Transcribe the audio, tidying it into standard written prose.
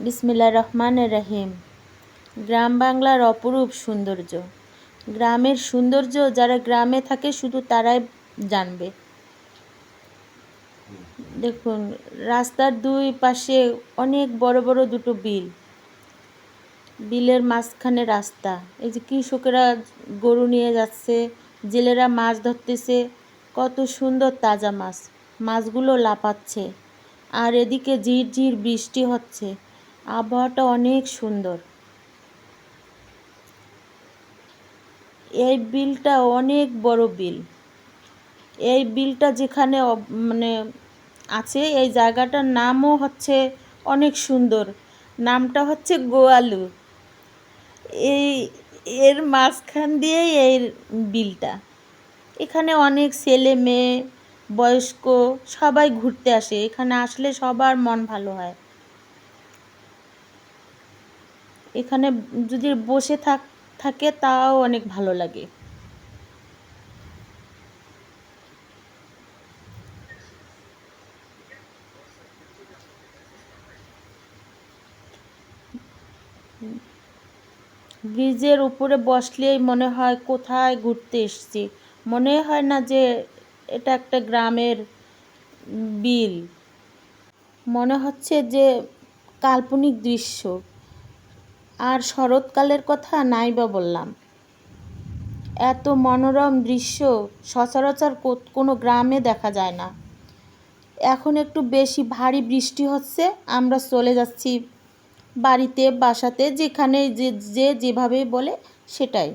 বিসমিল্লাহির রহমানির রহিম। গ্রাম বাংলার অপরূপ সৌন্দর্য। গ্রামের সৌন্দর্য যারা গ্রামে থাকে শুধু তারাই জানবে। দেখুন, রাস্তার দুই পাশে অনেক বড় বড় দুটো বিল, বিলের মাঝখানে রাস্তা। এই যে কৃষকেরা গরু নিয়ে যাচ্ছে, জেলেরা মাছ ধরতেছে, কত সুন্দর তাজা মাছ, মাছগুলো লাফাচ্ছে। আর এদিকে ঝিরঝির বৃষ্টি হচ্ছে, আবহাওয়াটা অনেক সুন্দর। এই বিলটা অনেক বড় বিল। এই বিলটা যেখানে মানে আছে, এই জায়গাটার নামও হচ্ছে অনেক সুন্দর। নামটা হচ্ছে গোয়ালু। এই এর মাঝখান দিয়েই এই বিলটা। এখানে অনেক ছেলে মেয়ে বয়স্ক সবাই ঘুরতে আসে। এখানে আসলে সবার মন ভালো হয়। এখানে যদি বসে থাকে তাও অনেক ভালো লাগে। ব্রিজের উপরে বসলেই মনে হয় কোথায় ঘুরতে এসেছি। মনে হয় না যে এটা একটা গ্রামের বিল। মনে হচ্ছে যে কাল্পনিক দৃশ্য। আর শরৎকালের কথা নাই বা বললাম। এত মনোরম দৃশ্য সচরাচর কোনো গ্রামে দেখা যায় না। এখন একটু বেশি ভারী বৃষ্টি হচ্ছে, আমরা চলে যাচ্ছি বাড়িতে, বাসাতে, যেখানে যে যেভাবে বলে সেটাই।